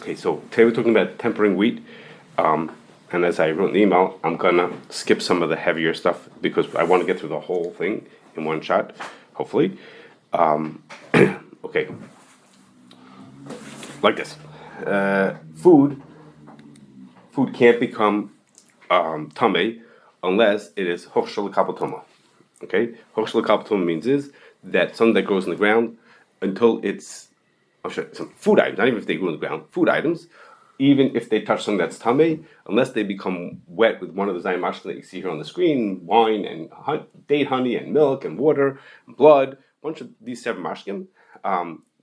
Okay, so today we're talking about tempering wheat. And as I wrote in the email, I'm going to skip some of the heavier stuff because I want to get through the whole thing in one shot, hopefully. Okay. Like this. Food can't become tumah unless it is Huchshar lekabel tumah. Okay? Huchshar lekabel tumah means is that something that grows in the ground until it's some food items, not even if they grow in the ground, food items, even if they touch something that's tumah, unless they become wet with one of the zayin mashkin that you see here on the screen, wine and date honey and milk and water and blood, a bunch of these 7 mashkim.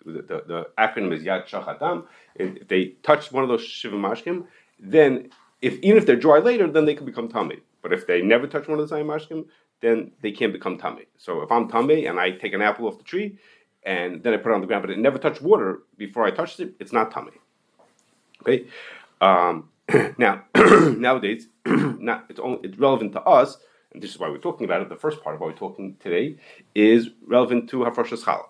The acronym is Yad Shachadam. If they touch one of those Shiva mashkim, then even if they're dry later, then they can become tumah. But if they never touch one of the zayin mashkim, then they can't become tumah. So if I'm tumah and I take an apple off the tree and then I put it on the ground, but it never touched water before I touched it, it's not tumah. Okay. Now nowadays, it's relevant to us, and this is why we're talking about it. The first part of why we're talking today is relevant to Hafrashas Challah,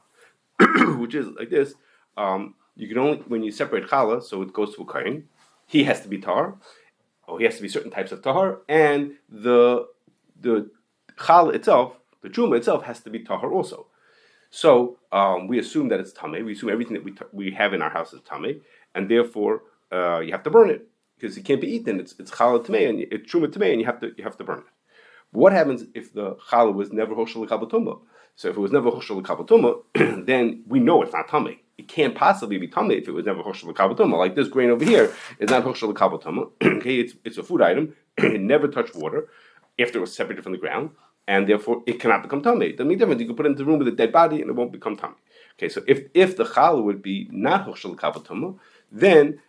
which is like this. You can only, when you separate challah, so it goes to a kohen, he has to be tahar, or he has to be certain types of tahar, and the challah itself, the tumah itself, has to be tahar also. So we assume that it's tameh. We assume everything that we have in our house is tameh, and therefore you have to burn it because it can't be eaten. It's challah tameh and it's truma tameh, and you have to burn it. But what happens if the challah was never huchshar lekabel tumah? So if it was never huchshar lekabel tumah, then we know it's not tameh. It can't possibly be tameh if it was never huchshar lekabel tumah. Like this grain over here is not huchshar lekabel tumah. Okay, it's a food item. It never touched water after it was separated from the ground, and therefore it cannot become tameh. It doesn't make a difference. You can put it into the room with a dead body and it won't become tameh. Okay, so if the challah would be not huchshar lekabel tumah, then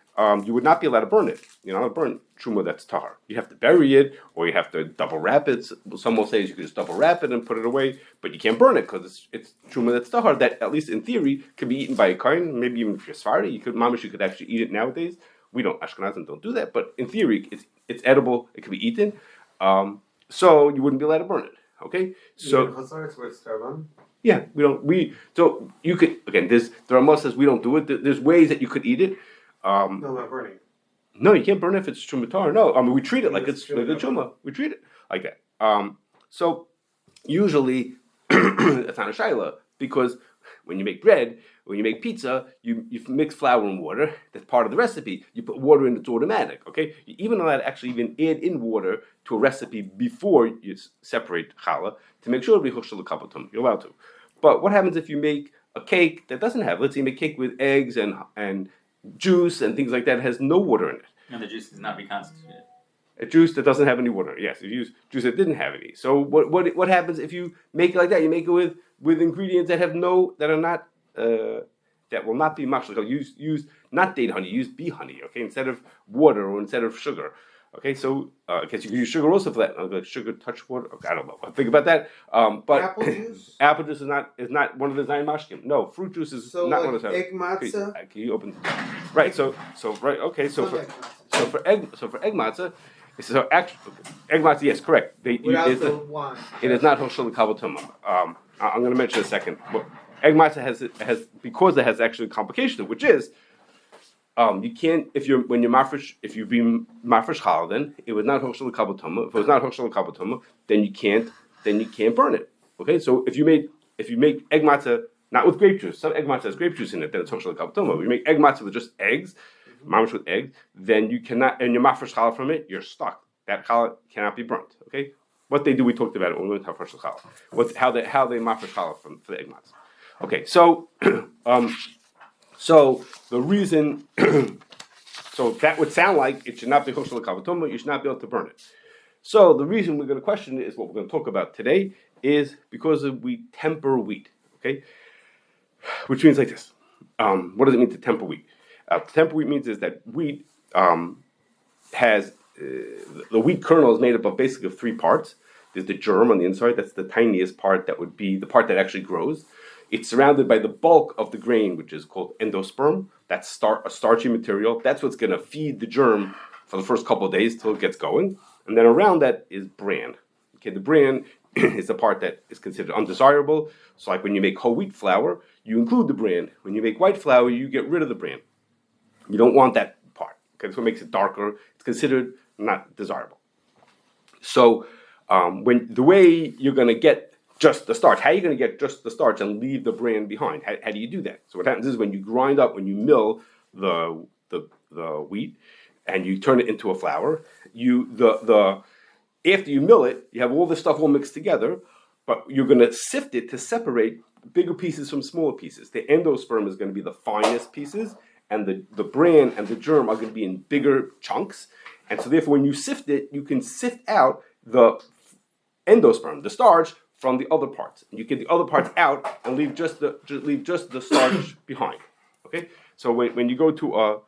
you would not be allowed to burn it. You're not allowed to burn truma that's tahar. You have to bury it, or you have to double wrap it. Some will say you could just double wrap it and put it away, but you can't burn it because it's truma that's tahar. That at least in theory can be eaten by a kohen. Maybe even if you're Sephardi, you could actually eat it nowadays. We don't, Ashkenazim don't do that, but in theory it's edible. It can be eaten. So you wouldn't be allowed to burn it. Okay, so yeah, so you could again. The Ramah says we don't do it. There's ways that you could eat it. No, not burning. No, you can't burn it if it's trumatar. No, I mean we treat it like it's like a truma. We treat it like that. So usually it's not a shaila because when you make bread, when you make pizza, you mix flour and water. That's part of the recipe. You put water in; it's automatic. Okay, you even allowed to actually even add in water to a recipe before you separate challah to make sure it'll be huchshar lekabel tumah. You're allowed to. But what happens if you make a cake that doesn't have? Let's say you make cake with eggs and juice and things like that has no water in it. And the juice does not be constituted. A juice that doesn't have any water. Yes, if you use juice that didn't have any. So what happens if you make it like that? You make it with ingredients that will not be much. Like use not date honey, use bee honey. Okay, instead of water or instead of sugar. Okay, so I guess you can use sugar also for that. Like sugar touch water. Okay, I don't know. I'll think about that. But apple juice is not one of the zayin mashkim. No, fruit juice is not like one of the. Egg matzah. Can you open? Right. So right. Okay. So for egg matzah, so actually egg matzah. Yes, correct. Without the wine. It is not huchshar lekabel tumah. I'm going to mention in a second. But egg matzah has because it has actually a complication, which is. You can't if you be mafresh challah, then it was not huchshar lekabel tumah. If it was not huchshar lekabel tumah, then you can't burn it. Okay, so if you make egg matzah not with grape juice, some egg matzah has grape juice in it, then it's huchshar lekabel tumah. If you make egg matzah with just eggs, mamash with eggs, then you cannot, and you mafresh challah from it, you're stuck. That challah cannot be burnt. Okay, what they do, we talked about it when we went to hafrashas challah. How they mafresh challah for the egg matzah. Okay, so. So the reason, so that would sound like it should not be huchshar lekabel tumah. You should not be able to burn it. So the reason we're going to question it is what we're going to talk about today is because we temper wheat. Okay, which means like this. What does it mean to temper wheat? To temper wheat means is that wheat has the wheat kernel is made up of basically 3 parts. There's the germ on the inside. That's the tiniest part. That would be the part that actually grows. It's surrounded by the bulk of the grain, which is called endosperm. That's a starchy material. That's what's going to feed the germ for the first couple of days till it gets going. And then around that is bran. Okay, the bran is the part that is considered undesirable. So like when you make whole wheat flour, you include the bran. When you make white flour, you get rid of the bran. You don't want that part. Okay, that's what makes it darker. It's considered not desirable. So when the way you're going to get just the starch, how are you going to get just the starch and leave the bran behind? How do you do that? So what happens is when you grind up, when you mill the wheat and you turn it into a flour, after you mill it, you have all this stuff all mixed together, but you're going to sift it to separate bigger pieces from smaller pieces. The endosperm is going to be the finest pieces, and the bran and the germ are going to be in bigger chunks. And so therefore, when you sift it, you can sift out the endosperm, the starch, from the other parts. And you get the other parts out and leave just the starch behind. Okay? So when you go to a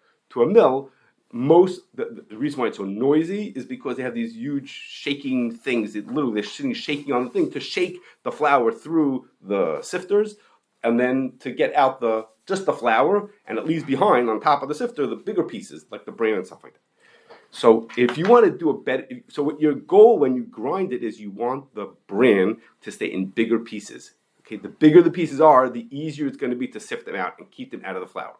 mill, the reason why it's so noisy is because they have these huge shaking things. They're shaking on the thing to shake the flour through the sifters, and then to get out just the flour, and it leaves behind on top of the sifter the bigger pieces like the bran and stuff like that. So if you want to do what your goal when you grind it is you want the bran to stay in bigger pieces. Okay, the bigger the pieces are, the easier it's going to be to sift them out and keep them out of the flour.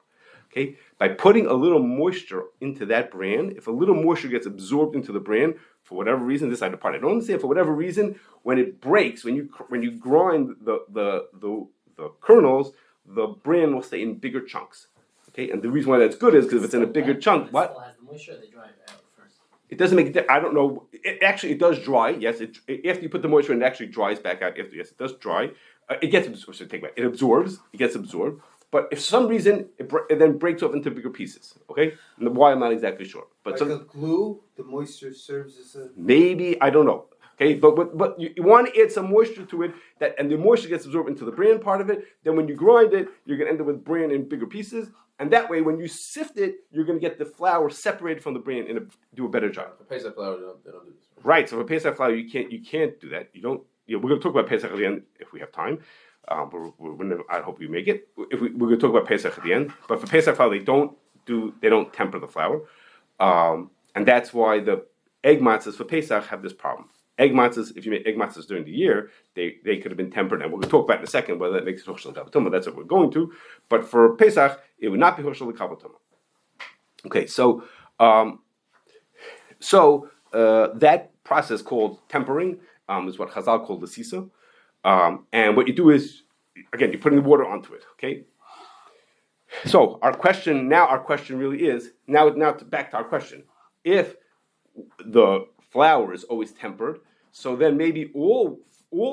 Okay, by putting a little moisture into that bran, if a little moisture gets absorbed into the bran, for whatever reason, this I don't understand, for whatever reason, when it breaks, when you grind the kernels, the bran will stay in bigger chunks. Okay, and the reason why that's good is because if it's in a bigger chunk, what? It still has the moisture, they dry it out first. It doesn't make it. I don't know. It does dry. Yes, after you put the moisture in, it actually dries back out. Yes, it does dry. It gets absorbed. It absorbs. It gets absorbed. But if for some reason it then breaks off into bigger pieces, okay? And why I'm not exactly sure. But like a glue, the moisture serves as a... Maybe, I don't know. Okay, but you want to add some moisture to it, and the moisture gets absorbed into the bran part of it. Then when you grind it, you're going to end up with bran in bigger pieces, and that way, when you sift it, you're going to get the flour separated from the bran and do a better job. For Pesach flour, they don't do this. Right. So for Pesach flour, you can't do that. You don't. We're going to talk about Pesach at the end if we have time. I hope we make it. We're going to talk about Pesach at the end, but for Pesach flour, they don't temper the flour, and that's why the egg matzahs for Pesach have this problem. Egg matzahs, if you make egg matzahs during the year, they could have been tempered, and we're going to talk about in a second whether that makes it Huchshar lekabel tumah. That's what we're going to. But for Pesach, it would not be Huchshar lekabel tumah. Okay, so that process called tempering is what Chazal called the sisa. And what you do is, again, you're putting the water onto it, okay? So our question really is, now back to our question. If the flour is always tempered, so then maybe all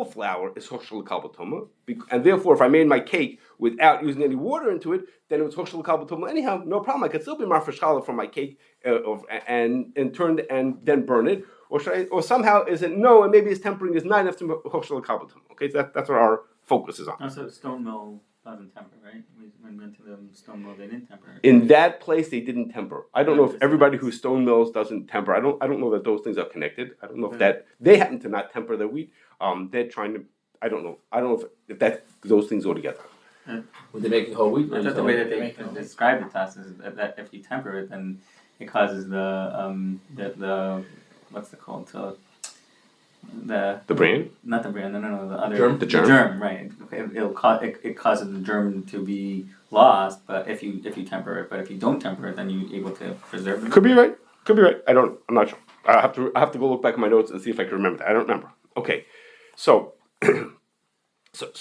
flour is Huchshar lekabel tumah, and therefore if I made my cake without using any water into it, then it was Huchshar lekabel tumah anyhow, no problem. I could still be marfish challah from my cake and then burn it. Or somehow is it no, and maybe his tempering is not enough to Huchshar lekabel tumah. Okay, so that's what our focus is on. Also, stone mill doesn't temper, right? When we went to the stone mill, they didn't temper. In that place, they didn't temper. I don't know if everybody who stone mills doesn't temper. I don't know that those things are connected. I don't know if that they happen to not temper their wheat. They're trying to. I don't know. I don't know if that those things go together. Would they make whole wheat? I thought the way that they described it to us is that if you temper it, then it causes the what's it called? The bran? Not the bran. No. The other germ. The germ, right? It causes the germ to be lost. But if you temper it, but if you don't temper it, then you're able to preserve it. Could be right. I'm not sure. I have to go look back at my notes and see if I can remember that. I don't remember. Okay, so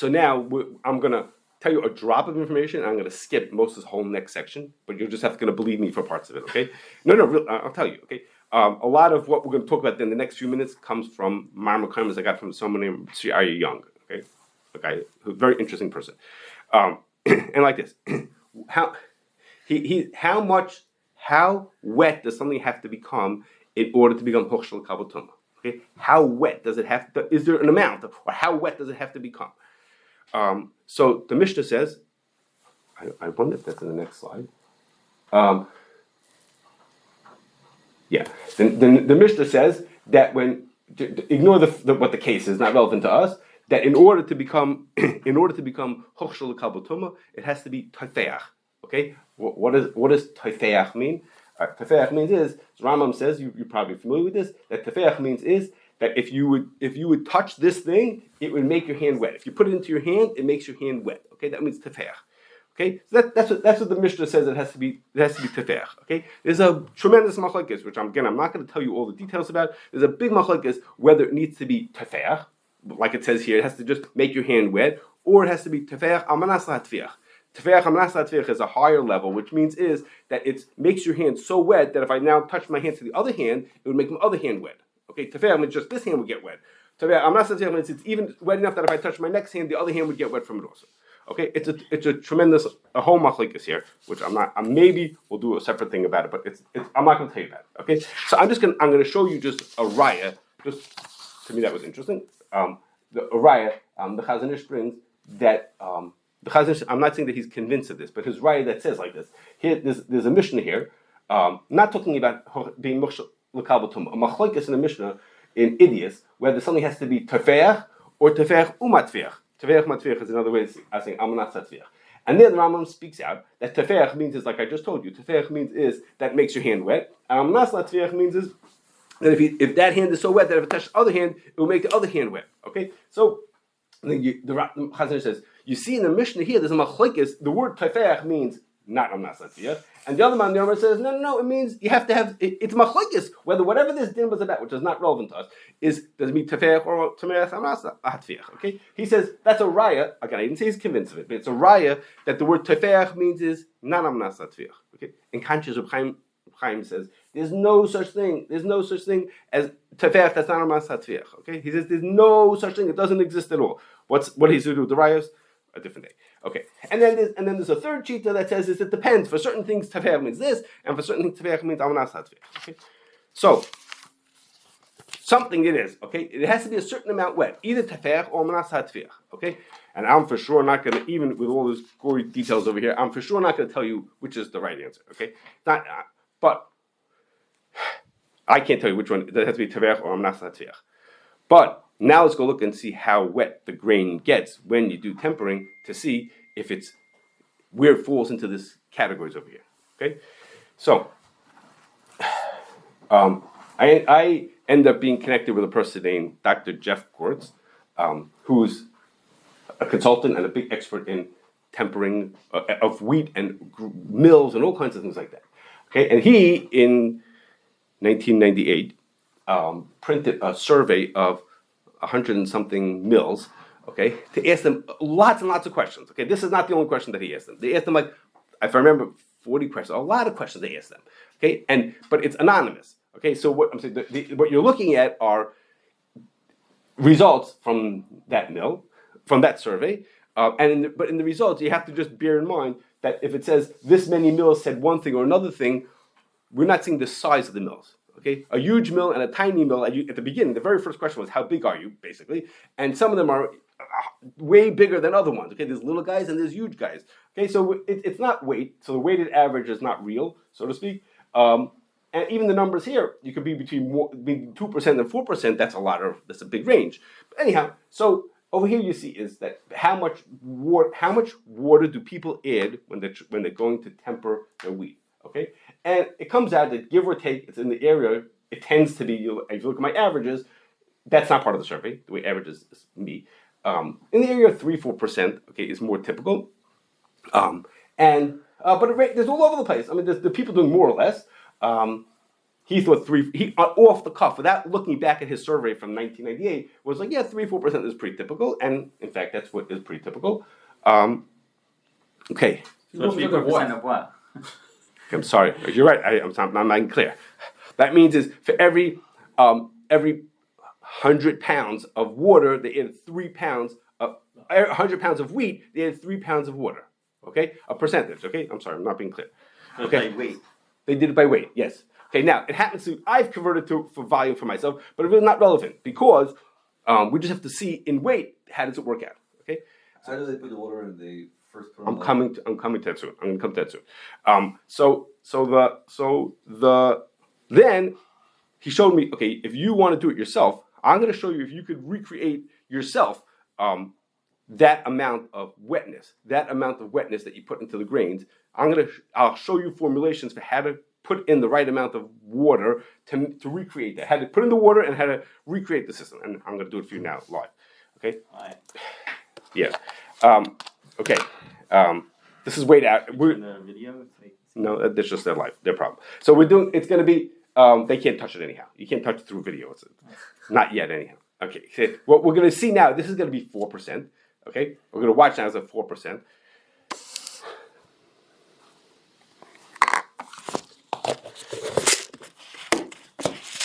now I'm gonna tell you a drop of information. And I'm gonna skip most of this whole next section, but you're just gonna believe me for parts of it. Okay? No, I'll tell you. Okay. A lot of what we're going to talk about in the next few minutes comes from Marmar I got from someone named Sri Arya Young, okay, a guy who's a very interesting person, and like this, how wet does something have to become in order to become Huchshar lekabel tumah? Okay, how wet does it have to? Is there an amount, or how wet does it have to become? So the Mishnah says, I wonder if that's in the next slide. Yeah, the Mishnah says that ignore what the case is, not relevant to us. That in order to become Huchshar lekabel tumah, it has to be Tofeach. Okay, what does Tofeach mean? Tofeach means is Rambam says you're probably familiar with this. That Tofeach means is that if you would touch this thing, it would make your hand wet. If you put it into your hand, it makes your hand wet. Okay, that means Tofeach. Okay, so that's what the Mishnah says. It has to be tefech. Okay, there's a tremendous machlokes, which I'm not going to tell you all the details about. There's a big machlokes whether it needs to be tefech, like it says here. It has to just make your hand wet, or it has to be tefech amanas latfiach. Tefech amanas latfiach is a higher level, which means is that it makes your hand so wet that if I now touch my hand to the other hand, it would make my other hand wet. Okay, tefech means just this hand would get wet. Tefech amanas latfiach means it's even wet enough that if I touch my next hand, the other hand would get wet from it also. Okay, it's a tremendous whole machlokes here, which maybe we'll do a separate thing about it, but I'm not going to tell you about it. Okay, so I'm going to show you just a raya. Just to me that was interesting. The raya, the Chazon Ish brings that the Chazon Ish, I'm not saying that he's convinced of this, but his raya that says like this. Here, there's a Mishnah here, not talking about being lekabel tumah. A machlokes in the Mishnah in Idias, whether something has to be tofeach or tofeach umatfeach. Tofeach matfeach is another way of saying amanat satfeach. And then the Rambam speaks out that tofeach means is like I just told you. Tofeach means is that makes your hand wet. And amanat satfeach means is that if that hand is so wet that if it touches the other hand, it will make the other hand wet. Okay, so the Chazon says you see in the Mishnah here there's a machlokes. The word tofeach means not amanat satfeach, and the other man the Omer says no. It means you have to have it's machlokes whether whatever this din was about, which is not relevant to us, does it mean tefech or tameach amanat hatfeach? Okay, he says that's a raya. Again, I didn't say he's convinced of it, but it's a raya that the word tefech means is not amanat hatfeach. Okay, in conscious of Chaim says there's no such thing as tefech that's not amanat hatfeach. Okay, he says there's no such thing. It doesn't exist at all. What he's to do with the rayas? A different day. Okay, and then there's a third shita that says it depends. For certain things, tefech means this, and for certain things, tefech means amanas hatfeach. Okay, so something it is. Okay, it has to be a certain amount wet, either tefech or amanas hatfeach. Okay, and I'm for sure not going to, even with all those gory details over here, I'm for sure not going to tell you which is the right answer. Okay, but I can't tell you which one. It has to be tefech or amanas hatfeach. But now let's go look and see how wet the grain gets when you do tempering to see if it's where it falls into this categories over here. Okay, so I end up being connected with a person named Dr. Jeff Gortz, who's a consultant and a big expert in tempering of wheat and mills and all kinds of things like that. Okay, and he in 1998 printed a survey of 100 and something mills, okay, to ask them lots and lots of questions. Okay, this is not the only question that he asked them. They asked them, like, if I remember, 40 questions, a lot of questions they asked them. Okay, but it's anonymous. Okay, so what I'm saying, what you're looking at are results from that mill, from that survey, but in the results, you have to just bear in mind that if it says this many mills said one thing or another thing, we're not seeing the size of the mills. Okay, a huge mill and a tiny mill. At the beginning, the very first question was, "How big are you?" Basically, and some of them are way bigger than other ones. Okay, there's little guys and there's huge guys. Okay, so it's not weight. So the weighted average is not real, so to speak. And even the numbers here, you could be between 2% and 4%. That's a big range. But anyhow, so over here you see is that how much water do people add when they're going to temper their wheat? Okay, and it comes out that give or take, it's in the area. It tends to be. If you look at my averages, that's not part of the survey. The way averages is me. In the area of 3-4%, okay, is more typical. But there's all over the place. I mean, there's the people doing more or less. He thought he off the cuff, without looking back at his survey from 1998, was like, yeah, 3-4% is pretty typical, and in fact, that's what is pretty typical. Okay. So 3% of what? I'm sorry. You're right. I'm not clear. That means is for every 100 pounds of water, they add 3 pounds. 100 pounds of wheat, they add 3 pounds of water. Okay, a percentage. Okay, I'm sorry, I'm not being clear. So okay, by weight. They did it by weight. Yes. Okay. Now it happens to I've converted for volume for myself, but it's really not relevant because we just have to see in weight how does it work out. Okay. How do they put the water in the first? I'm coming to that soon. I'm going to come to that soon. Then he showed me. Okay, if you want to do it yourself, I'm going to show you if you could recreate yourself that amount of wetness, that you put into the grains. I'll show you formulations for how to put in the right amount of water to recreate that. How to put in the water and how to recreate the system. And I'm going to do it for you now live. Okay. All right. Yeah. Okay. This is weighed out. In the video, it's like, No, that's just their life, their problem. So we're doing. It's going to be. They can't touch it anyhow. You can't touch it through video. It's not yet anyhow. Okay. So what we're going to see now. This is going to be 4%. Okay. We're going to watch now as a 4%.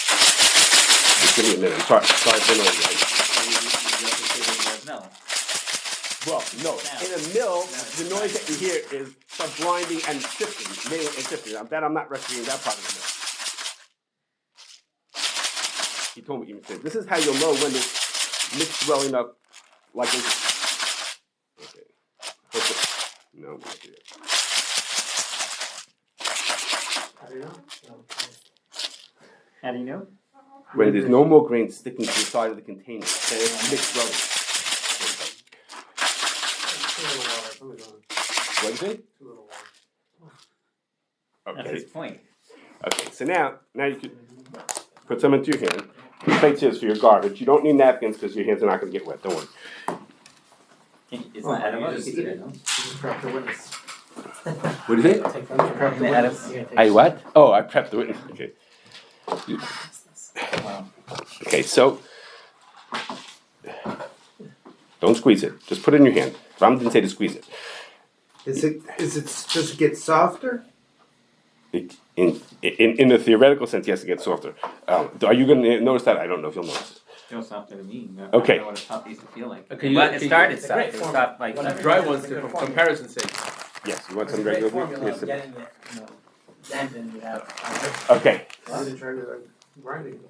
Just give me a minute. I'm sorry. Sorry for the noise. no. Well, no. In a mill, the noise that you hear is stuff grinding and sifting, milling and sifting. I'm not recommending that part of the mill. He told me even said, this is how you'll know when it's mixed well enough, like this. Okay. No, not yet. How do you know? How do you know? When there's no more grain sticking to the side of the container, then it's mixed well. Too little water. Something's on. What is it? Too little water. That's Okay. his point. Okay, so now you can put some into your hand. Plates here is for your garbage. You don't need napkins because your hands are not going to get wet. Don't worry. It's not edible. You just can eat it, no? You just prep the witness. What is it? Take from prep the Yeah, witness. You're gonna take I what? Oh, I prepped the witness. Okay. Wow. Okay, so don't squeeze it. Just put it in your hand. Ram didn't say to squeeze it. Is it does it get softer? In a theoretical sense, yes, it gets softer. Are you going to notice that? I don't know if you'll notice it. Feels softer to me. Okay. I don't know what a top used to feel like. Okay, But it started it's a great soft. It formula. stopped like Whatever. Dry ones for comparison sake. Yes, you want It's a some great regular formula food? of Yes. getting it, you know, dampened without. Okay. I didn't try to grinding.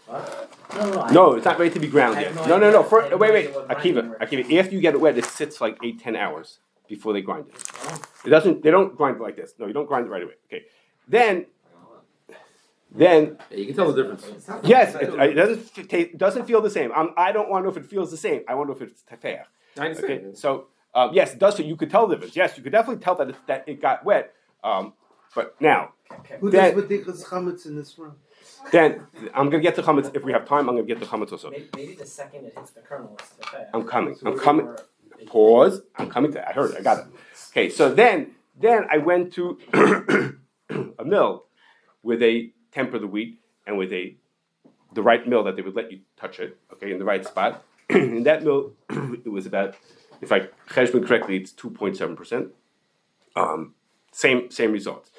No, No, it's not ready to be ground I yet. have No, no no. idea. I have no Wait. idea what grinding Akiva. After you get it wet, it sits like 8-10 hours before they grind it. It doesn't. They don't grind it like this. No, you don't grind it right away. Okay. Then Yeah, you can tell the difference. yes, it doesn't feel the same. I don't want to know if it feels the same. I want to know if it's Tofeach. I understand. Okay. So yes, it does. So you could tell the difference. Yes, you could definitely tell that it got wet. But now, Who Then- does B'dikas chametz in this room? then I'm gonna get to chametz if we have time. I'm gonna get to chametz also. Maybe the second it hits the kernel, it's the fair. I'm coming. Pause. I'm coming to that. I heard it. I got it. Okay. So then I went to a mill with a temper the wheat and with the right mill that they would let you touch it. Okay, in the right spot. In that mill, it was about, if I cheshbon correctly, it's 2.7%. Same results.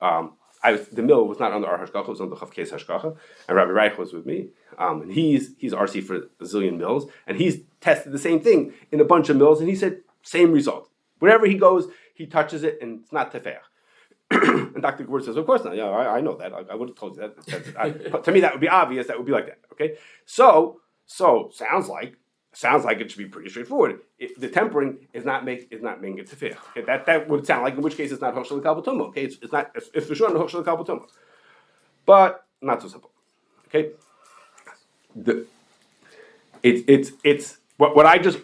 The mill was not under our hashgacha; it was under the Chavkes hashgacha, and Rabbi Reich was with me. And he's RC for a zillion mills, and he's tested the same thing in a bunch of mills, and he said same result. Wherever he goes, he touches it, and it's not tefeach. And Dr. Gord says, "Of course not. Yeah, I know that. I would have told you that. To me, that would be obvious. That would be like that. Okay. So sounds like it should be pretty straightforward. The tempering is not making it tefeach. Okay, that would sound like, in which case it's not Huchshar lekabel tumah. Okay, it's for sure not Huchshar lekabel tumah, but not so simple. Okay, it's what I just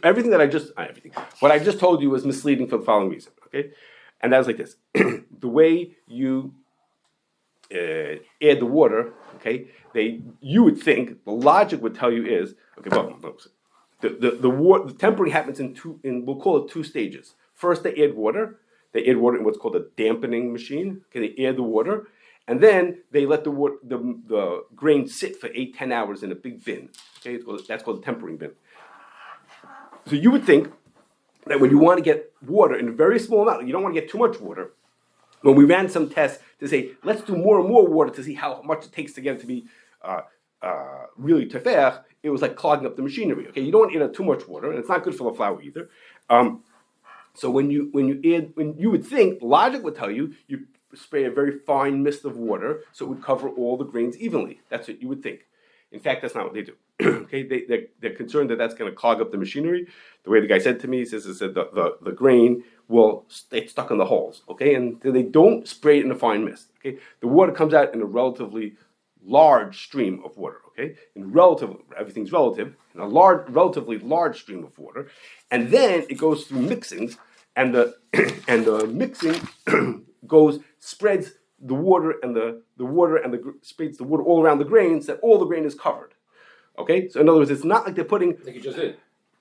what I just told you was misleading for the following reason. Okay, and that was like this: the way you add the water. Okay, you would think the logic would tell you is okay. Well, the tempering happens we'll call it 2 stages. First, they add water. They add water in what's called a dampening machine. Okay, they add the water, and then they let the grain sit for 8-10 hours in a big bin. Okay, that's called a tempering bin. So you would think that when you want to get water in a very small amount, you don't want to get too much water. When we ran some tests to say, let's do more and more water to see how much it takes to get it to be really tefeach, it was like clogging up the machinery. Okay, you don't want to add too much water, and it's not good for the flour either. So when you would think, logic would tell you, you spray a very fine mist of water so it would cover all the grains evenly. That's what you would think. In fact, that's not what they do. Okay, they're concerned that that's going to clog up the machinery. The way the guy said to me, he said the grain will stay stuck in the holes. Okay, and they don't spray it in a fine mist. Okay, the water comes out in a relatively large stream of water. Okay, everything's relative, in a relatively large stream of water, and then it goes through mixings, and the mixing spreads the water spreads the water all around the grains, that all the grain is covered. Okay, so in other words, it's not like they're putting Like you just did.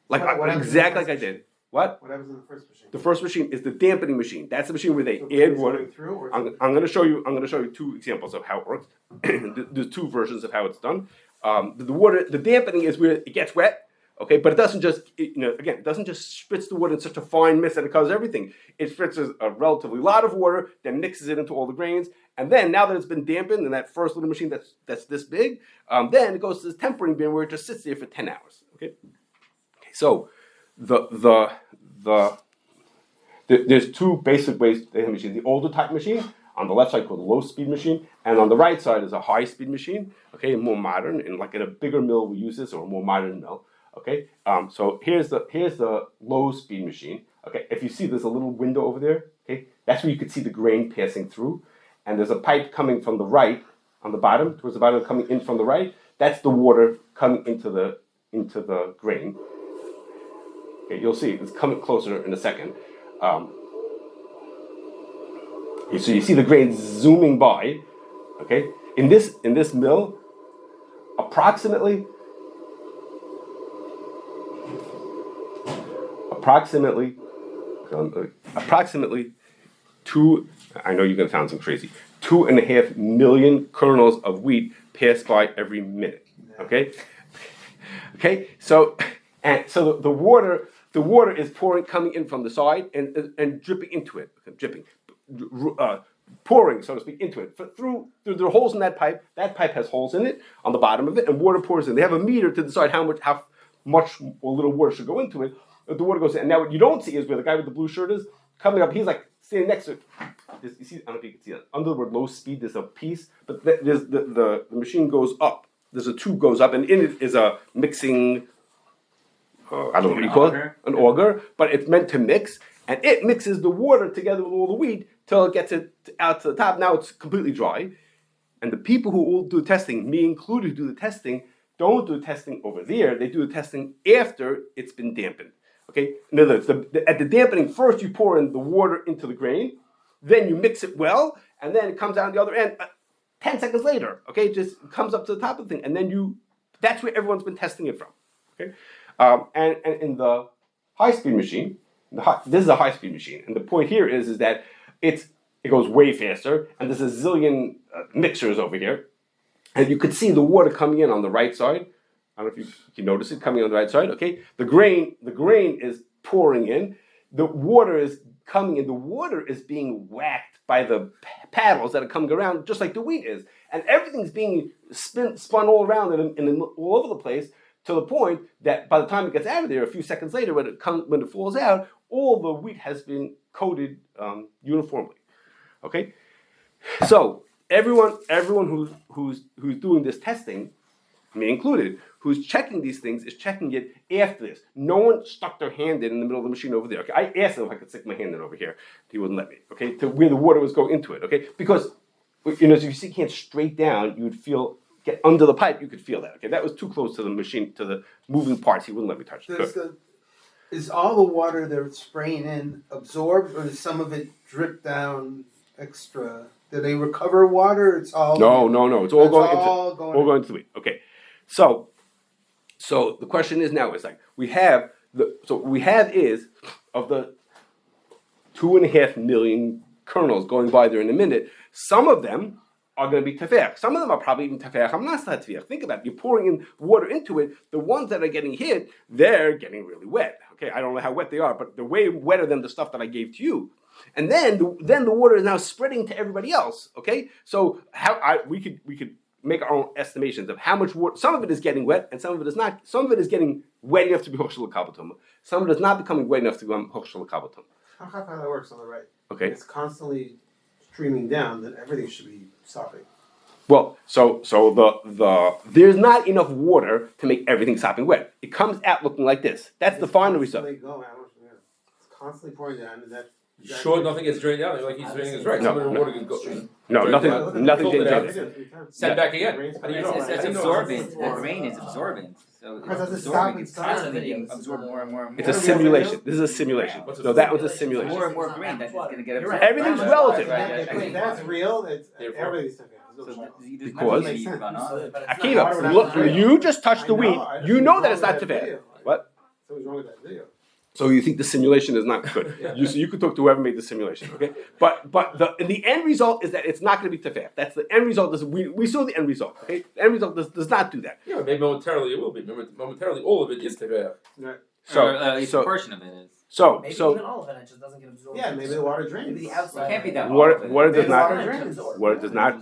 like What happens exactly in like I did. What? What happens in the first machine? The first machine is the dampening machine. That's the machine where they So add it's water. going through, or I'm going to show you. I'm going to show you two examples of how it works. There's two versions of how it's done. The dampening is where it gets wet, okay, but it doesn't just, again, it doesn't just spritz the water in such a fine mist that it covers everything. It spritzes a relatively lot of water, then mixes it into all the grains, and then now that it's been dampened in that first little machine that's this big, then it goes to this tempering bin where it just sits there for 10 hours. Okay, so there's two basic ways to have a machine. The older type machine, on the left side called the low speed machine, and on the right side is a high speed machine, okay, more modern, and like in a bigger mill we use this, or a more modern mill, okay. So here's the low speed machine, okay. If you see there's a little window over there, okay, that's where you could see the grain passing through, and there's a pipe coming from the right, on the bottom, towards the bottom, coming in from the right, that's the water coming into the grain. Okay, you'll see, it's coming closer in a second. So you see the grain zooming by, okay? In this mill, approximately 2. I know you're gonna sound some crazy. 2.5 million kernels of wheat pass by every minute. Okay. Okay. So the water is coming in from the side and dripping into it, pouring, so to speak, into it through the holes in that pipe. That pipe has holes in it on the bottom of it, and water pours in. They have a meter to decide how much or little water should go into it. But the water goes in. And now what you don't see is where the guy with the blue shirt is coming up. He's like standing next to it. You see, I don't know if you can see that. Under the word low speed, there's a piece, but there's the machine goes up. There's a tube goes up, and in it is a mixing. I don't know what you call it, an auger, but it's meant to mix, and it mixes the water together with all the wheat till it gets it out to the top. Now it's completely dry, and the people who all do the testing, me included, do the testing, don't do the testing over there. They do the testing after it's been dampened. Okay, in other words, at the dampening, first you pour in the water into the grain, then you mix it well, and then it comes out on the other end 10 seconds later. Okay, it just comes up to the top of the thing, and then that's where everyone's been testing it from. Okay. And in the high-speed machine, this is a high-speed machine, and the point here is that it goes way faster, and there's a zillion mixers over here, and you could see the water coming in on the right side. I don't know if you can notice it coming on the right side. Okay, the grain is pouring in, the water is coming in, the water is being whacked by the paddles that are coming around, just like the wheat is, and everything's being spun all around and all over the place. To the point that by the time it gets out of there, a few seconds later, when it falls out, all the wheat has been coated uniformly. Okay, so everyone who's doing this testing, me included, who's checking these things is checking it after this. No one stuck their hand in the middle of the machine over there. Okay, I asked him if I could stick my hand in over here. He wouldn't let me. Okay, to where the water was going into it. Okay, because if you see hands straight down, you would feel. Get under the pipe, you could feel that. Okay, that was too close to the machine, to the moving parts. He wouldn't let me touch it. Is all the water they're spraying in absorbed, or does some of it drip down extra? Do they recover water? It's all no. It's all going into the wheat. Okay, so the question is now is like we have is of the 2.5 million kernels going by there in a minute. Some of them are going to be Tofeach. Some of them are probably even Tofeach. I'm not Tofeach. Think about it. You're pouring in water into it. The ones that are getting hit, they're getting really wet. Okay, I don't know how wet they are, but they're way wetter than the stuff that I gave to you. And then the water is now spreading to everybody else. Okay, so we could make our own estimations of how much water. Some of it is getting wet, and some of it is not. Some of it is getting wet enough to be Huchshar lekabel tumah. Some of it is not becoming wet enough to be Huchshar lekabel tumah. How that works on the right? Okay, it's constantly streaming down. Then everything should be sopping. Well, so there's not enough water to make everything sopping wet. It comes out looking like this. That's the final result. It's constantly pouring down, and that. Sure, nothing gets drained out. Like he's saying is right. Some of the water can go. No, nothing gets drained. Send back again. How do you know? It's absorbent. The grain is absorbent. So it's absorbing. It's constantly absorbing more and more. It's a simulation. This is a simulation. No, that was a simulation. More and more grain that's going to get absorbed. Everything's relative. If that's real, it's everything's different. Because Akina, look, you just touched the wheat. You know that it's not Tofeach. What? Something's wrong with that video. So you think the simulation is not good. You could talk to whoever made the simulation, okay? But the end result is that it's not going to be Tofeach. That's the end result. We saw the end result, okay? The end result does not do that. Yeah, but maybe momentarily it will be. Momentarily all of it is Tofeach. Or at least a portion of it is. Maybe even all of it just doesn't get absorbed. Yeah, maybe the water drains. Maybe the outside. It can't be that. Water does not. Absorb. Water does not.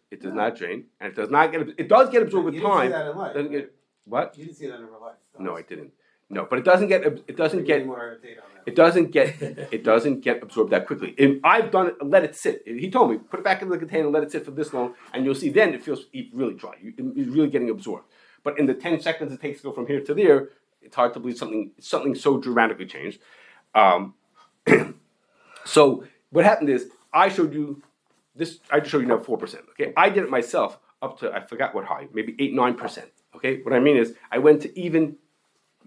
It does not drain, and it does not get. It does get absorbed with You time. didn't see that in life. Doesn't get what? You didn't see that in real life. No, I didn't. No, but it doesn't get. It doesn't get. More data on that. It doesn't get. It doesn't get absorbed that quickly. And I've done it. Let it sit. He told me put it back in the container, and let it sit for this long, and you'll see. Then it feels really dry. It's really getting absorbed. But in the 10 seconds it takes to go from here to there, it's hard to believe something so dramatically changed. So what happened is I showed you this. I just showed you now 4%. Okay, I did it myself up to I forgot what high, maybe 8-9%. Okay, what I mean is I went to even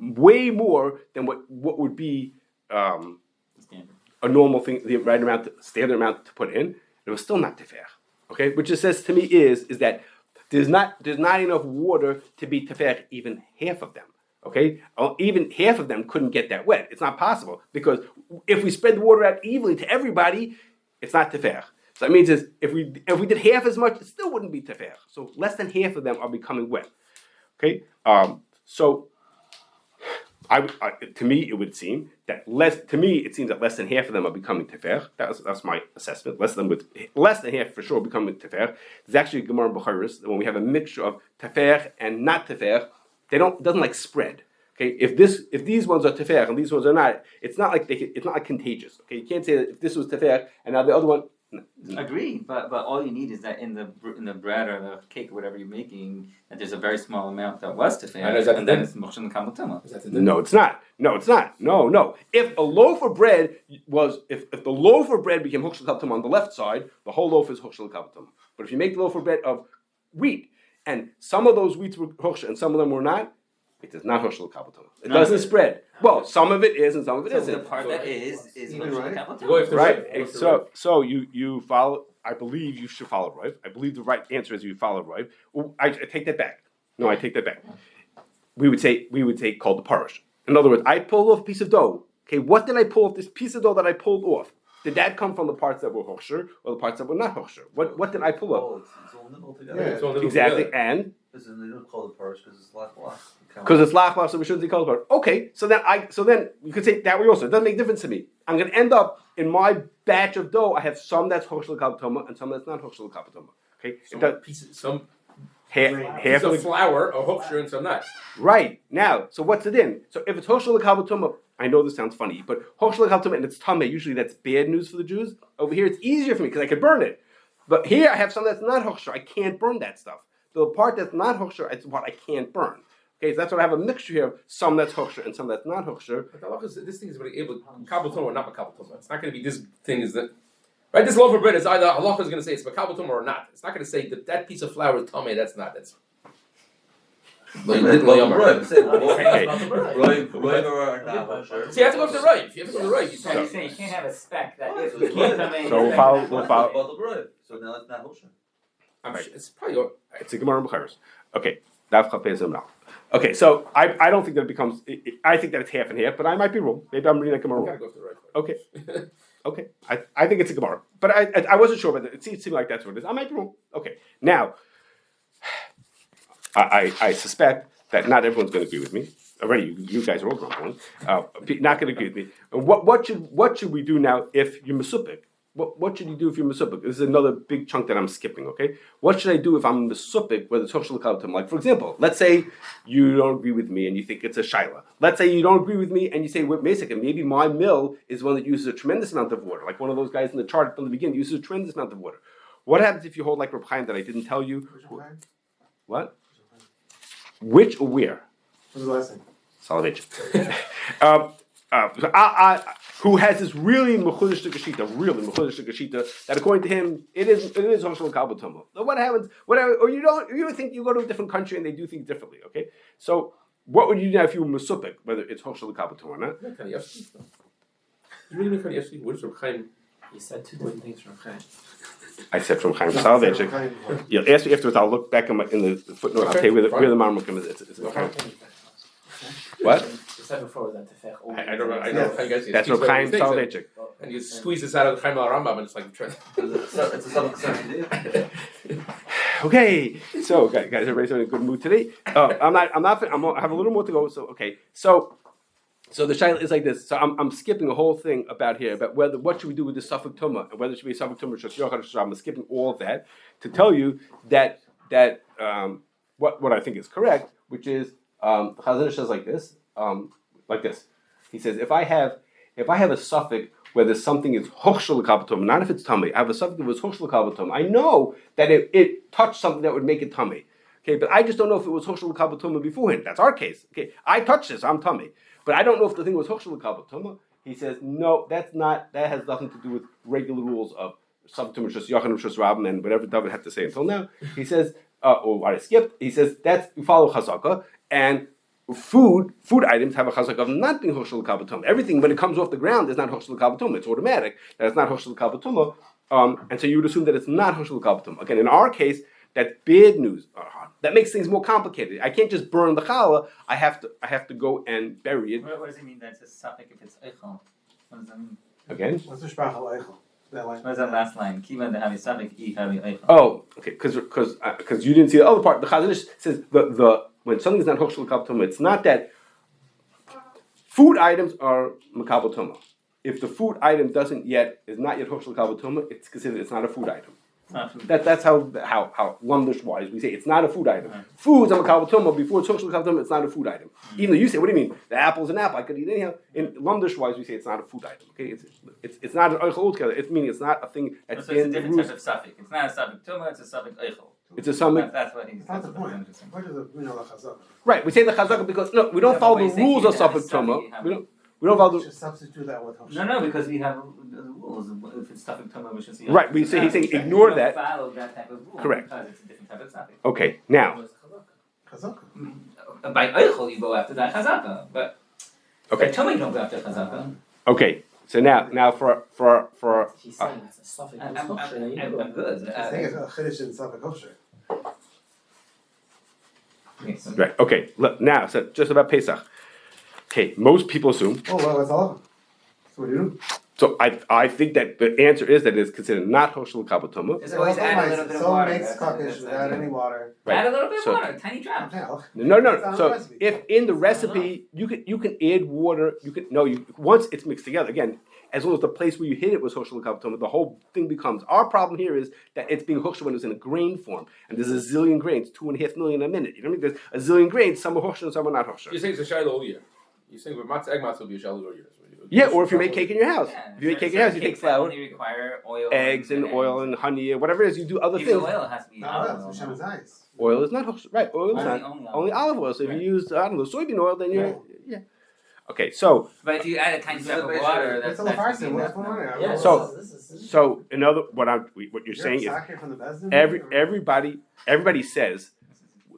way more than what would be a normal thing, the right amount, standard amount to put in. It was still not Tofeach. Okay, which it says to me is that there's not enough water to be Tofeach even half of them. Okay, even half of them couldn't get that wet. It's not possible because if we spread the water out evenly to everybody, it's not Tofeach. So that means if we did half as much, it still wouldn't be Tofeach. So less than half of them are becoming wet. Okay, so to me it would seem that less than half of them are becoming Tofeach. That's my assessment. Less than half for sure becoming Tofeach. There's actually a Gemara in Kashrus when we have a mixture of Tofeach and not Tofeach. It doesn't like spread. Okay, if these ones are Tofeach and these ones are not, it's not like contagious. Okay, you can't say that if this was Tofeach and now the other one. Agree, but all you need is that in the bread or the cake or whatever you're making, that there's a very small amount that was Tofeach, and then it's Huchshar and lekabel tumah. No, it's not. No. If a loaf of bread if the loaf of bread became Huchshar lekabel tumah on the left side, the whole loaf is Huchshar lekabel tumah. But if you make the loaf of bread of wheat, and some of those wheats were Huchshar and some of them were not, it is not Huchshar lekabel tumah. It doesn't spread. Well, some of it is and some of it isn't. The part that is Huchshar lekabel tumah. Right. So you follow. I believe you should follow Rav. I believe the right answer is you follow Rav. Well, I take that back. No, I take that back. We would say called the parish. In other words, I pulled off a piece of dough. Okay, what did I pull off? This piece of dough that I pulled off. Did that come from the parts that were Huchshar or the parts that were not Huchshar? What did I pull off? It's all nibble together. Yeah, it's all nibble Exactly, together. and They don't call it parish because it's lach. because it's lach, so we shouldn't say called parish. Okay, so then you could say that way also. It doesn't make a difference to me. I'm going to end up in my batch of dough. I have some that's Huchshar lekabel tumah and some that's not Huchshar lekabel tumah. Okay, Half of the flour are Huchshar and some not. Right now. So what's it in? So if it's Huchshar lekabel tumah, I know this sounds funny, but Huchshar lekabel tumah and it's tumah. Usually that's bad news for the Jews. Over here it's easier for me because I could burn it. But here I have some that's not Huchshar. I can't burn that stuff. The part that's not Huchshar is what I can't burn. Okay, so that's what I have a mixture here of some that's Huchshar and some that's not Huchshar. But the halacha is this thing is going to be able kabel tumah or not kabel tumah. It's not going to be this thing is that right. This loaf of bread is either halacha is going to say it's kabel tumah or not. It's not going to say that piece of flour is tumah. That's not. That's. Right. See, Right. you have to go to the right. You have to go to the right. So you're saying you can't have a spec that if So you it's can't right. come in. So we'll follow. So now it's not Huchshar. I'm sure it's probably. It's a Gemara in Kashrus. Okay, okay. So I don't think that it becomes. I think that it's half and half, but I might be wrong. Maybe I'm reading a Gemara You wrong. gotta go to the right. Okay. I think it's a Gemara, but I wasn't sure, but it seemed like that's what it is. I might be wrong. Okay. Now, I suspect that not everyone's going to agree with me. Already, you guys are all grumbling. Not going to agree with me. And what should we do now if you're mesupik? What should you do if you're mesupik? This is another big chunk that I'm skipping. Okay. What should I do if I'm mesupik? Whether it's Huchshar lekabel tumah? Like for example, let's say you don't agree with me and you think it's a shaila. Let's say you don't agree with me and you say maybe my mill is one that uses a tremendous amount of water, like one of those guys in the chart from the beginning uses a tremendous amount of water. What happens if you hold like Reb Chaim that I didn't tell you? What? Which or where? What's the last thing? Salvation. Who has this really mechudesh geshita, that according to him it is Huchshar lekabel tumah. So what happens? Or you think you go to a different country and they do things differently. Okay, so what would you do now if you were mesupik, whether it's Huchshar lekabel tumah or not? You really make yesterday. What is Reb Chaim? You said two different things from Chaim. I said from Chaim Salvation. You'll ask me afterwards. I'll look back in the footnote. I'll tell you where the Marmukim is. It's Okay. What? step before that Tofeach. I don't know. I know. Yes. I guess That's Reb Chaim Soloveitchik. And you squeeze this out of the Chaim al Rambam, and it's like It's a Safek. Okay, so guys, everybody's in a good mood today. I have a little more to go. So okay, so the shaila is like this. So I'm skipping a whole thing about here about what should we do with the Safek tumah and whether it should be a Safek tumah or Yochad Shram. I'm skipping all of that to tell you that what I think is correct, which is the Chazon says like this. He says if I have a Safek whether something is Huchshar lekabel tumah, not if it's tumah. I have a Safek that was Huchshar lekabel tumah. I know that it touched something that would make it tumah. Okay, but I just don't know if it was Huchshar lekabel tumah beforehand. That's our case. Okay, I touched this, I'm tumah. But I don't know if the thing was Huchshar lekabel tumah. He says, no, that has nothing to do with regular rules of Safek tumah, just Yachanum, just Rabban, and whatever David had to say until now. He says, or what I skipped, he says, you follow Chazaka, and food items have a chazak of not being Huchshar lekabel tumah. Everything, when it comes off the ground, is not Huchshar lekabel tumah. It's automatic that it's not Huchshar lekabel tumah. And so you would assume that it's not Huchshar lekabel tumah. Again, in our case, that's bad news. That makes things more complicated. I can't just burn the challah. I have to go and bury it. What does it mean that it's a Safek if it's eichel? What does that mean? Again? What's the Shprach Eichel? What is that last line? Kiva de havi Safek I havi eichel. Oh, okay. Because you didn't see the other part. The Chazon Ish says the when something is not Huchshar lekabel tumah, it's not that food items are makabel tumah. If the food item is not yet Huchshar lekabel tumah, it's considered it's not a food item. That's how lumdish wise we say it's not a food item. Right. Food's a makabel tumah before it's Huchshar lekabel tumah. It's not a food item. Even though you say, what do you mean? The apple's an apple. I could eat anyhow. In lumdish wise, we say it's not a food item. Okay, it's not an eichel altogether. It's meaning it's not a thing that's So it's a in the different rules. type of Safek. It's not a Safek tumah. It's a Safek eichel. It's a summit. That's what he's. That's That's the what point. interesting. What is the Chazaka? Right, we say the chazaka because we don't Yeah, follow but the he's saying rules you of have a Safek tumah. you have We don't follow the Just substitute that with Huchshar. No, because we have the rules. If it's Safek tumah, we should see. Right, he's saying ignore that. Follow that type of rule. Correct. Because it's a different type of Safek. Okay, now Chazaka. By eichel, you go after that chazaka, but by okay, tumah, you don't go after chazaka. okay. So now for He's saying that's a Safek. I'm good. I think it's a Chiddush in Safek Huchshar. right. Okay, look, now so just about Pesach. Okay, most people assume. Oh, well, what's all? So what do you do? So I think that the answer is that it's considered not Huchshar lekabel tumah. Just always add a little bit of Someone water. makes cookish without any water. Add a little bit of So- water, tiny drops. Yeah, No. It's So on the recipe. if in the recipe you can add water, once it's mixed together again. As long as the place where you hit it was Huchshar lekabel tumah, the whole thing becomes. Our problem here is that it's being Huchshar when it's in a grain form, and there's a zillion grains, 2.5 million a minute. You know what I mean? There's a zillion grains. Some are Huchshar and some are not Huchshar. You think it's a shaila all year. You think with matzah, egg matzah will be a shaila all year. Yeah, or if you make cake in your house. Yeah, If you make cake in certain your house, you take cakes that flour, only require oil, eggs, and oil and honey, or whatever it is. You do other Even things. oil has to be No, olive that's oil. Hashem is nice. Oil is not Huchshar. Right, oil is Only- not. only Only olive oil. So if Right. you use, soybean oil, then you're, yeah. Okay, so But if you add a tiny drop of Celebration. water, It's that's a that's Lafarson. What's going on here? Yeah, So- this is what you're saying is From the Bezdin? everybody says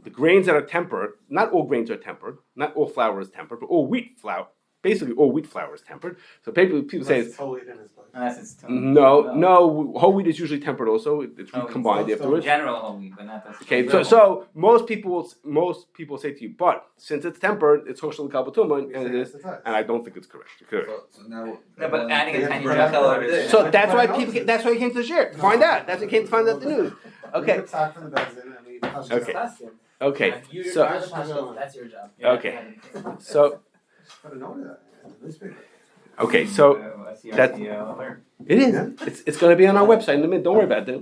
the grains that are tempered, not all grains are tempered, not all flour is tempered, but all wheat flour, basically all wheat flour is tempered. So people say It's totally in his place. unless it's no, whole wheat is usually tempered also. It's Oh, combined it's afterwards. general whole wheat, but not the Okay, so most people say to you, but since it's tempered, it's Huchshar lekabel tumah, and it is, and I don't think it's correct. So now. No, but adding a Yeah, tiny for drop that of every day. So that's why that's why you came to share to find out. That's why you came to find out the news. Okay, We talk from the Bezdin and we hush Okay. it. okay, You- so That's your job. Okay. so Put a note of that in the newspaper. okay, so that- it is. It's going to be on our website in a minute. Don't worry about it.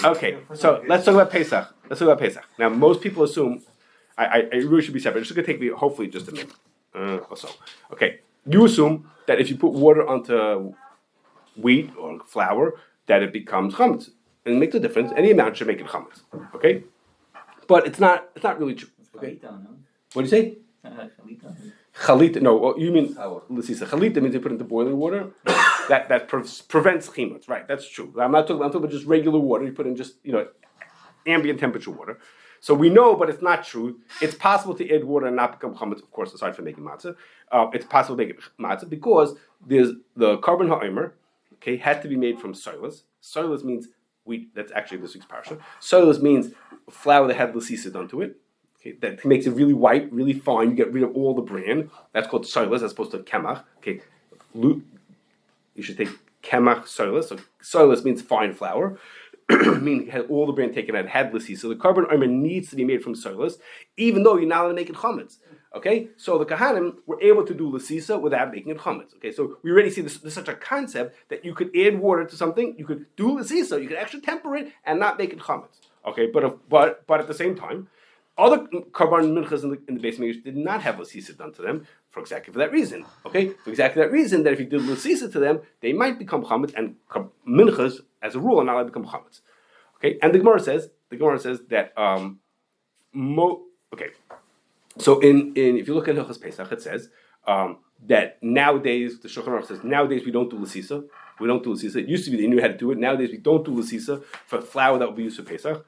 Okay, so let's talk about Pesach. Now, most people assume I really should be separate. It's going to take me hopefully just a minute or so. Okay, you assume that if you put water onto wheat or flour, that it becomes chametz. And it makes a difference. Any amount should make it chametz. Okay, but it's not really true. Okay, what do you say? Chalita? No, well, you mean chalita means you put it into boiling water. that prevents chimutz. Right, that's true. I'm talking about just regular water. You put in just ambient temperature water. So we know, but it's not true. It's possible to add water and not become chametz, of course, aside from making matzah. It's possible to make matzah because there's the carbon ha'omer, okay, had to be made from soilus. Soilus means wheat. That's actually this week's parsha. Soilus means flour that had lesisis done to it. Okay, that makes it really white, really fine. You get rid of all the bran. That's called soilus as opposed to kemach. Okay, you should take kemach soilus. So soilus means fine flour. Meaning it had all the bran taken out, it had lasisa. So the carbon armor needs to be made from soilus, even though you're not allowed to make it chametz. Okay, so the kahanim were able to do lasisa without making it chametz. Okay, so we already see this. There's such a concept that you could add water to something, you could do lasisa, you could actually temper it and not make it chametz. Okay, but at the same time, other karban minchas in the base Mikdash did not have lasisa done to them for exactly that reason. Okay, for exactly that reason that if you did lasisa to them, they might become chametz, and minchas as a rule are not allowed to become chametz. Okay, and the Gemara says that okay. So in if you look at Hilchos Pesach, it says that nowadays the Shulchan Aruch says nowadays we don't do lasisa. We don't do lasisa. It used to be that you knew how to do it. Nowadays we don't do lasisa for flour that will be used for Pesach.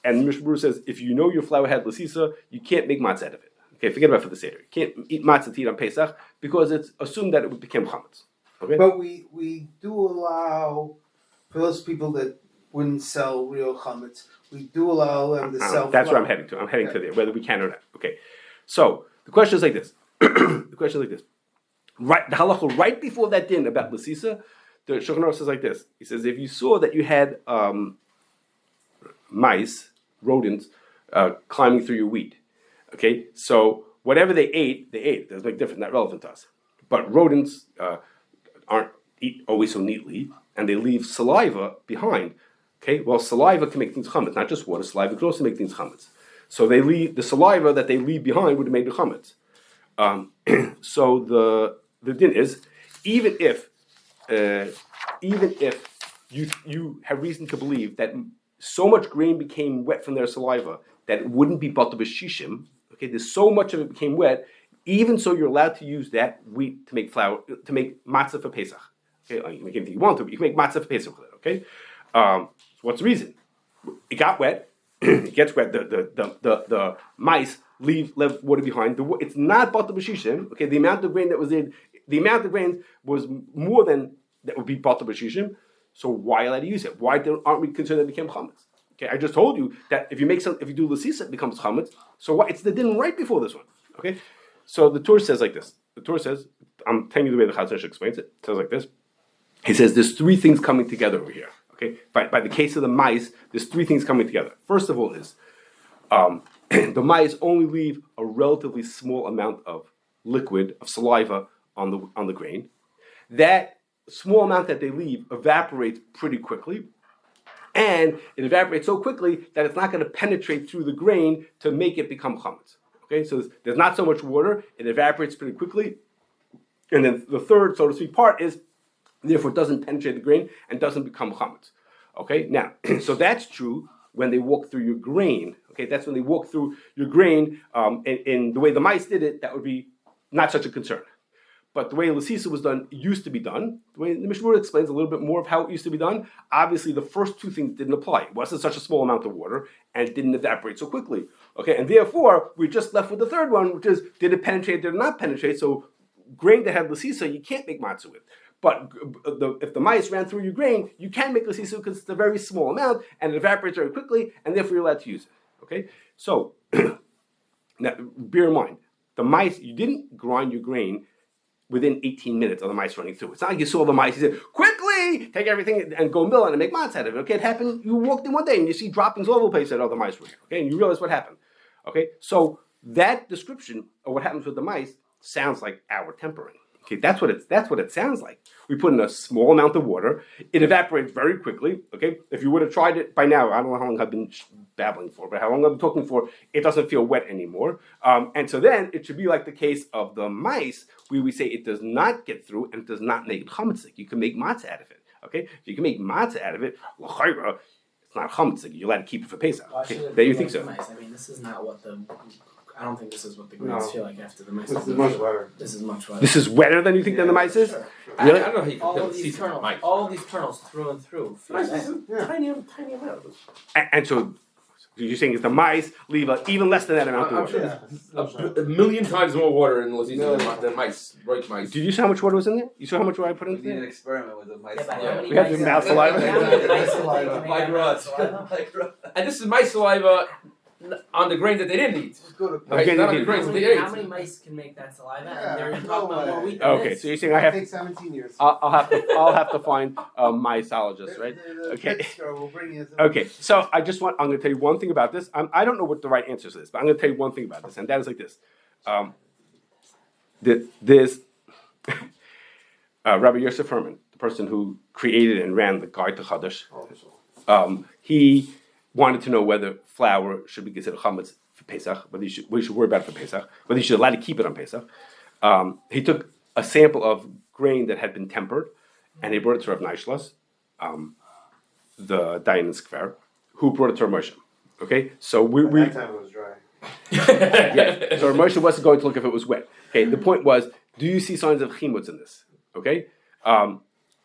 And the Mishnah Berurah says if you know your flour had lasisa, you can't make matzah out of it. Okay, forget about for the Seder. You can't eat matzah to eat on Pesach because it's assumed that it became chametz. Okay, But we do allow for those people that wouldn't sell real chametz. We do allow them to sell. That's flour. where I'm heading to. I'm heading to there, whether we can or not. Okay. So the question is like this. Right, the halacha right before that din about lasisa, the Shulchan Aruch says like this. He says if you saw that you had mice, rodents, climbing through your wheat, okay, so whatever they ate. It doesn't make a difference. Not relevant to us. But rodents aren't eat always so neatly, and they leave saliva behind. Okay, well, saliva can make things chametz, not just water. Saliva can also make things chametz. So they leave the saliva that they leave behind would have made the chametz. So the din is even if you have reason to believe that so much grain became wet from their saliva that it wouldn't be batal b'shishim. Okay, there's so much of it became wet. Even so, you're allowed to use that wheat to make flour to make matzah for Pesach. Okay, you can make anything you want to, but you can make matzah for Pesach with it. Okay, so what's the reason? It got wet. It gets wet. The mice leave water behind. It's not batal b'shishim. Okay, the amount of grain that was was more than that would be batal b'shishim. So why are you allowed to use it? Why aren't we concerned that it became chametz? Okay, I just told you that if you do lasisa, it becomes chametz. So what? It's the din right before this one. Okay, so the Torah says like this. The Torah says, I'm telling you the way the Chazon explains it. It says like this. He says there's three things coming together over here. Okay, by the case of the mice, there's three things coming together. First of all is the mice only leave a relatively small amount of liquid, of saliva on the grain. That small amount that they leave evaporates pretty quickly, and it evaporates so quickly that it's not going to penetrate through the grain to make it become chametz. Okay, so there's not so much water; it evaporates pretty quickly, and then the third, so to speak, part is therefore it doesn't penetrate the grain and doesn't become chametz. Okay, now so that's true when they walk through your grain. Okay, that's when they walk through your grain. In the way the mice did it, that would be not such a concern. But the way lasisa was done used to be done. The way the Mishnah Berurah explains a little bit more of how it used to be done. Obviously, the first two things didn't apply. It wasn't such a small amount of water, and it didn't evaporate so quickly. Okay, and therefore we're just left with the third one, which is did it penetrate? Did it not penetrate? So grain that had lasisa, you can't make matzah with. But if the mice ran through your grain, you can make lasisa because it's a very small amount and it evaporates very quickly, and therefore you're allowed to use it. Okay, so now bear in mind, the mice, you didn't grind your grain within 18 minutes of the mice running through. It's not like you saw the mice, you said, quickly, take everything and go mill it and make matzah out of it. Okay, it happened, you walked in one day and you see droppings all over the place that other mice were here. Okay, and you realize what happened. Okay, so that description of what happens with the mice sounds like our tempering. Okay, that's what it sounds like. We put in a small amount of water. It evaporates very quickly. Okay, if you would have tried it by now, I don't know how long I've been babbling for, but how long I've been talking for, it doesn't feel wet anymore. And so then it should be like the case of the mice, where we say it does not get through and it does not make it chametzik. You can make matzah out of it. Okay, if you can make matzah out of it, l'chayra, it's not chametzik. You're allowed to keep it for Pesach. Okay, that you think so? Mice? I mean, this is not what I don't think this is what the grains feel like after the mice. This is much wetter. This is much wetter. This is wetter than you think than the mice is? Sure. Really? I don't know how you can All tell of the these season kernels, all of these kernels through and through. Mice is a Yeah. tiny amount. And so you're saying is the mice leave even less than that amount of I'm water. sure there's a million times more water in lasisa than mice, right mice. Did you see how much water was in there? You saw how much water I put We in need an there? experiment with the mice. Yeah, but Yeah. how many We have to mice- mouth saliva? how many mice Saliva. can you make Like out of rods. saliva? Like rods. And this is mice saliva, on the grain that they didn't eat. Just go to Right? Okay, Not on okay. the grains How that they many, ate. how many mice can make that saliva? Yeah, And they're no talking about more way. wheat than Okay, this. so you're saying I have Take 17 years. I'll have to find my mycologist, right? The Okay. pet store will bring you some- Okay, so I'm going to tell you one thing about this. I don't know what the right answer is, but I'm going to tell you one thing about this, and that is like this. This Rabbi Yosef Herman, the person who created and ran the Guide to Chadash, he wanted to know whether flour should be considered chametz for Pesach, whether we should worry about it for Pesach, whether you should allow to keep it on Pesach. He took a sample of grain that had been tempered, and he brought it to Rav Neishlas, the Dayan in Skver, who brought it to Rav Moshe. Okay, so By that time it was dry. yeah. So Rav Moshe wasn't going to look if it was wet. Okay, the point was, do you see signs of chimutz in this? Okay, So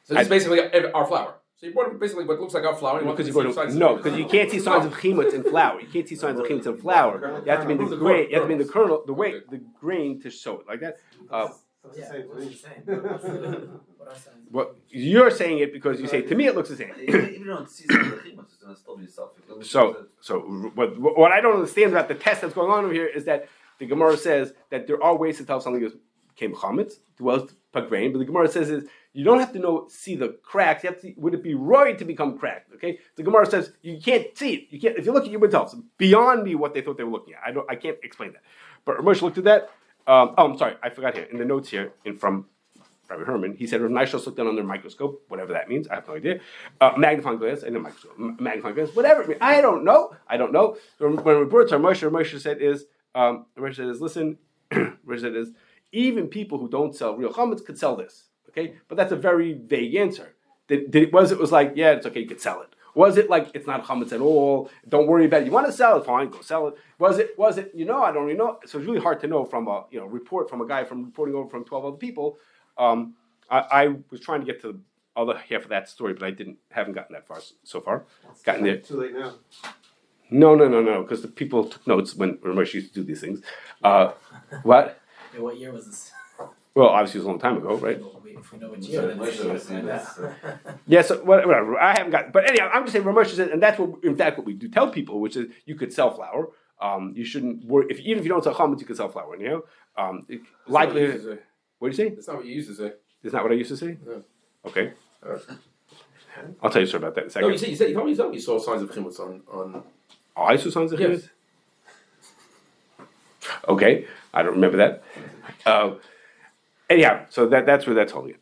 this is basically our flour. So you brought basically what looks like our flour. because you can't see signs of chimutz in flour. You can't see signs of chimutz in flour. You have to be in the grain. You have to be in the kernel, the grain to show it like that. That's Yeah, the same what are you thing. saying? What are saying? What you're saying it because you say to me it looks the same. If you don't see some of the chimus, it's going to still be Safek. So what I don't understand about the test that's going on over here is that the Gemara says that there are ways to tell if something came chametz, well, grain, but the Gemara says is you don't have to see the cracks. You have to see, would it be right to become cracked? Okay, the Gemara says you can't see it. You can't if you look at you would tell. It's beyond me what they thought they were looking at. I can't explain that. But Ramesh looked at that. I'm sorry, I forgot here in the notes here from Rabbi Herman. He said Rav Neishos looked down under a microscope, whatever that means. I have no idea. Magnifying glass and a microscope, magnifying glass, whatever it means. I don't know. When we brought it to Ramesh said listen, Ramesh said is even people who don't sell real chametz could sell this. Okay, but that's a very vague answer. It was like, yeah, it's okay, you could sell it. Was it like it's not chametz at all? Don't worry about it. You want to sell it? Fine, go sell it. Was it? I don't really know. So it's really hard to know from a report from a guy reporting over from 12 other people. I was trying to get to the other half of that story, but I haven't gotten that far so far. Gotten there. Too late now. No, because the people took notes when Ramesh used to do these things. What? Yeah, what year was this? Well, obviously it was a long time ago, right? If we know what year, then it's Yeah, so whatever. I haven't got, but anyhow, I'm just saying Ramesh said, and that's what we do tell people, which is you could sell flour. You shouldn't worry even if you don't sell chametz, you could sell flour. Likely. What do you say? That's not what you used to say. Is that what I used to say? No. Okay. I'll tell you about that in a second. No, you told me you saw signs of chimus on. Oh, I saw signs of Yes. chimutz? Okay, I don't remember that. Anyhow, so that's where that's holding it.